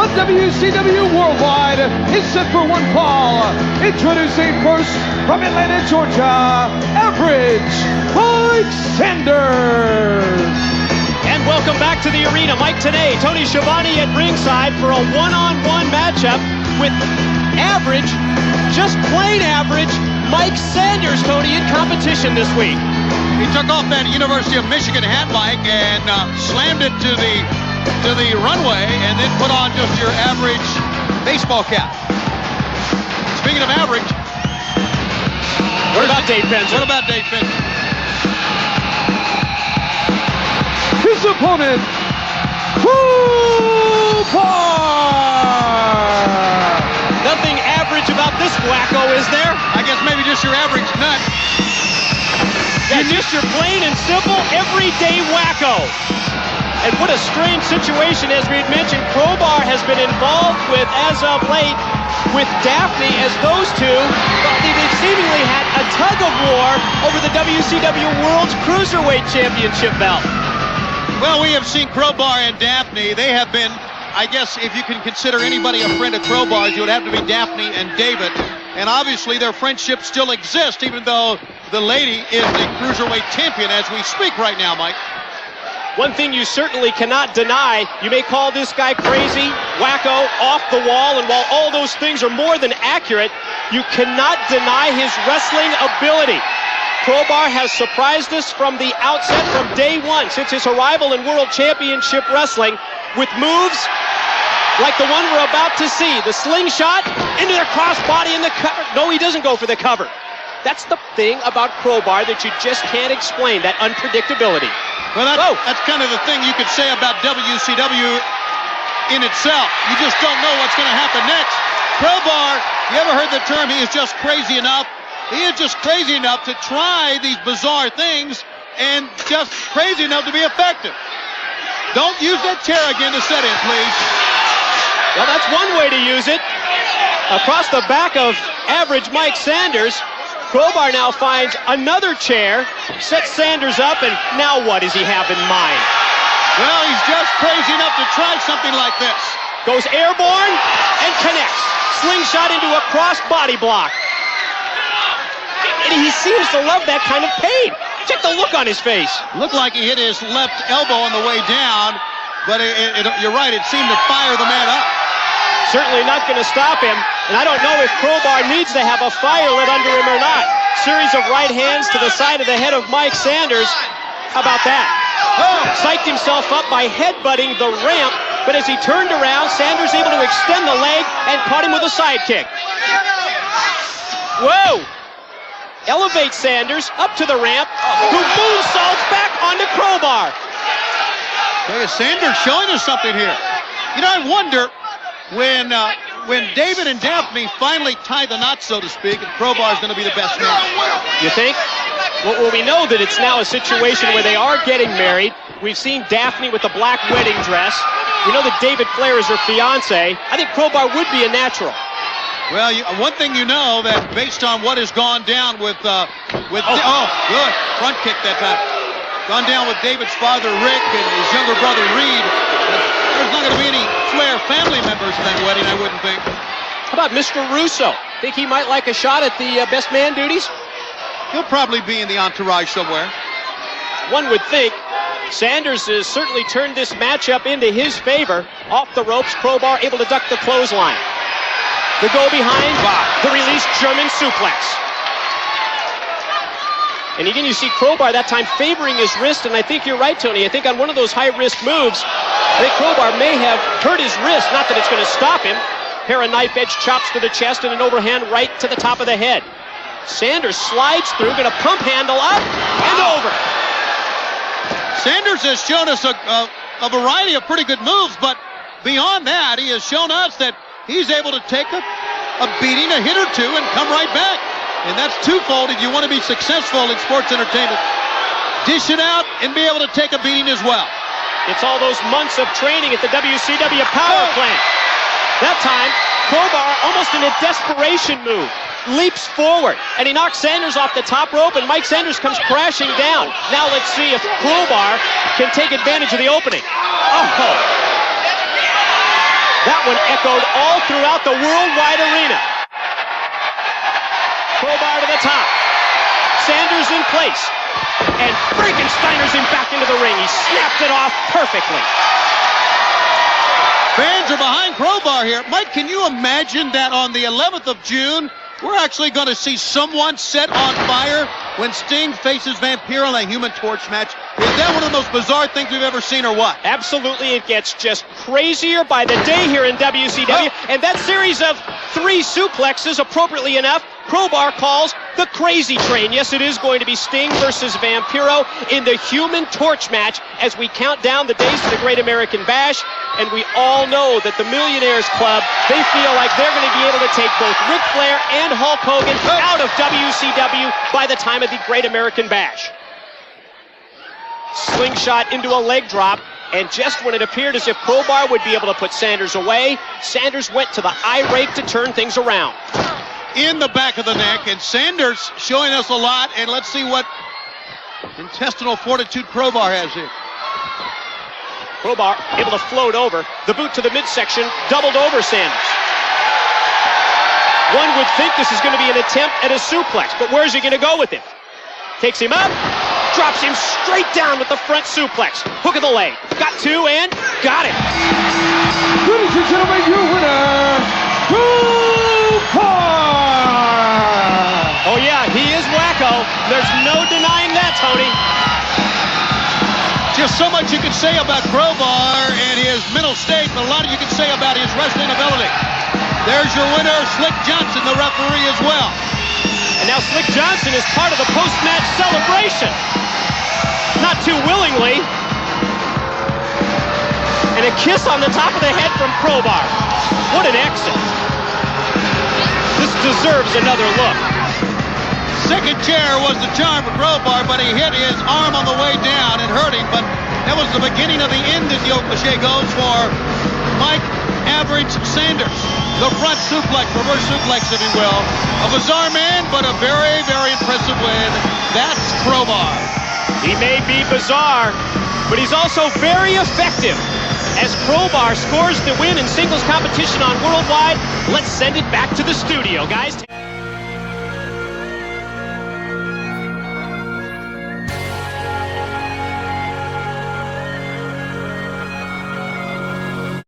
of WCW Worldwide is set for one fall. Introducing first from Atlanta, Georgia, Average Mike Sanders. And welcome back to the arena. Mike Tenay, Tony Schiavone at ringside for a one-on-one matchup with average, just plain average, Mike Sanders, Tony, in competition this week. He took off that University of Michigan hat mic and slammed it to the runway and then put on just your average baseball cap. Speaking of average, what about Dave Penzer? His opponent, Crowbar. Nothing average about this wacko, is there? I guess maybe just your average nut. Yeah, just your plain and simple, everyday wacko. And what a strange situation, as we had mentioned. Crowbar has been involved with, as of late, with Daphne, as those two, they've seemingly had a tug of war over the WCW World's Cruiserweight Championship belt. Well, we have seen Crowbar and Daphne. They have been, I guess, if you can consider anybody a friend of Crowbar's, it would have to be Daphne and David. And obviously their friendship still exists, even though the lady is the Cruiserweight champion as we speak right now, Mike. One thing you certainly cannot deny, you may call this guy crazy, wacko, off the wall, and while all those things are more than accurate, you cannot deny his wrestling ability. Crowbar has surprised us from the outset, from day one, since his arrival in World Championship Wrestling, with moves like the one we're about to see. The slingshot into the crossbody in the cover. No, he doesn't go for the cover. That's the thing about Crowbar that you just can't explain, that unpredictability. Well, that's kind of the thing you could say about WCW in itself. You just don't know what's going to happen next. Crowbar, you ever heard the term, he is just crazy enough? He is just crazy enough to try these bizarre things and just crazy enough to be effective. Don't use that chair again to set in, please. Well, that's one way to use it. Across the back of average Mike Sanders, Crowbar now finds another chair, sets Sanders up, and now what does he have in mind? Well, he's just crazy enough to try something like this. Goes airborne and connects. Slingshot into a cross body block. And he seems to love that kind of pain. Check the look on his face. Looked like he hit his left elbow on the way down, but you're right, it seemed to fire the man up. Certainly not going to stop him, and I don't know if Crowbar needs to have a fire lit under him or not. Series of right hands to the side of the head of Mike Sanders. How about that? Psyched himself up by headbutting the ramp, but as he turned around, Sanders able to extend the leg and caught him with a side kick. Whoa! Elevates Sanders up to the ramp, who moonsaults back onto Crowbar. Okay, Sanders showing us something here. You know, I wonder when David and Daphne finally tie the knot, so to speak, and Crowbar is going to be the best man. You think? Well, we know that it's now a situation where they are getting married. We've seen Daphne with the black wedding dress. We know that David Flair is her fiance. I think Crowbar would be a natural. Well, one thing you know, that based on what has gone down with good front kick that time. Gone down with David's father, Rick, and his younger brother, Reed. There's not going to be any Flair family members in that wedding, I wouldn't think. How about Mr. Russo? Think he might like a shot at the best man duties? He'll probably be in the entourage somewhere. One would think. Sanders has certainly turned this matchup into his favor. Off the ropes, Crowbar able to duck the clothesline. The go behind, the release German suplex. And again, you see Crowbar that time favoring his wrist, and I think you're right, Tony. I think on one of those high-risk moves, I think Crowbar may have hurt his wrist. Not that it's going to stop him. Pair of knife-edge chops to the chest and an overhand right to the top of the head. Sanders slides through, going to pump handle up and over. Sanders has shown us a variety of pretty good moves, but beyond that, he has shown us that he's able to take a beating, a hit or two, and come right back. And that's twofold if you want to be successful in sports entertainment. Dish it out and be able to take a beating as well. It's all those months of training at the WCW power plant. That time, Crowbar, almost in a desperation move, leaps forward, and he knocks Sanders off the top rope, and Mike Sanders comes crashing down. Now let's see if Crowbar can take advantage of the opening. Oh! That one echoed all throughout the worldwide arena. Crowbar to the top. Sanders in place. And Frankensteiner's him back into the ring. He snapped it off perfectly. Fans are behind Crowbar here. Mike, can you imagine that on the 11th of June, we're actually going to see someone set on fire when Sting faces Vampiro in a Human Torch match? Is that one of the most bizarre things we've ever seen or what? Absolutely. It gets just crazier by the day here in WCW. And that series of 3 suplexes, appropriately enough, Crowbar calls the Crazy Train. Yes, it is going to be Sting versus Vampiro in the Human Torch match as we count down the days to the Great American Bash. And we all know that the Millionaires Club, they feel like they're going to be able to take both Ric Flair and Hulk Hogan out of WCW by the time of the Great American Bash. Slingshot into a leg drop, and just when it appeared as if Crowbar would be able to put Sanders away, Sanders went to the eye rake to turn things around. In the back of the neck, and Sanders showing us a lot, and let's see what intestinal fortitude Crowbar has here. Crowbar able to float over. The boot to the midsection, doubled over Sanders. One would think this is going to be an attempt at a suplex, but where's he going to go with it? Takes him up, drops him straight down with the front suplex. Hook of the leg. Got 2 and got it. Ladies and gentlemen, your winner, Crowbar! Oh yeah, he is wacko. There's no denying that, Tony. Just so much you can say about Crowbar and his mental state, but a lot you can say about his wrestling ability. There's your winner, Slick Johnson, the referee as well. And now Slick Johnson is part of the post-match celebration. Not too willingly. And a kiss on the top of the head from Crowbar. What an exit. This deserves another look. Second chair was the charm for Crowbar, but he hit his arm on the way down and hurt him. But that was the beginning of the end, as the old cliche goes, for Mike Average Sanders. The front suplex, reverse suplex, if you will. A bizarre man, but a very, very impressive win. That's Crowbar. He may be bizarre, but he's also very effective. As Crowbar scores the win in singles competition on Worldwide, let's send it back to the studio, guys.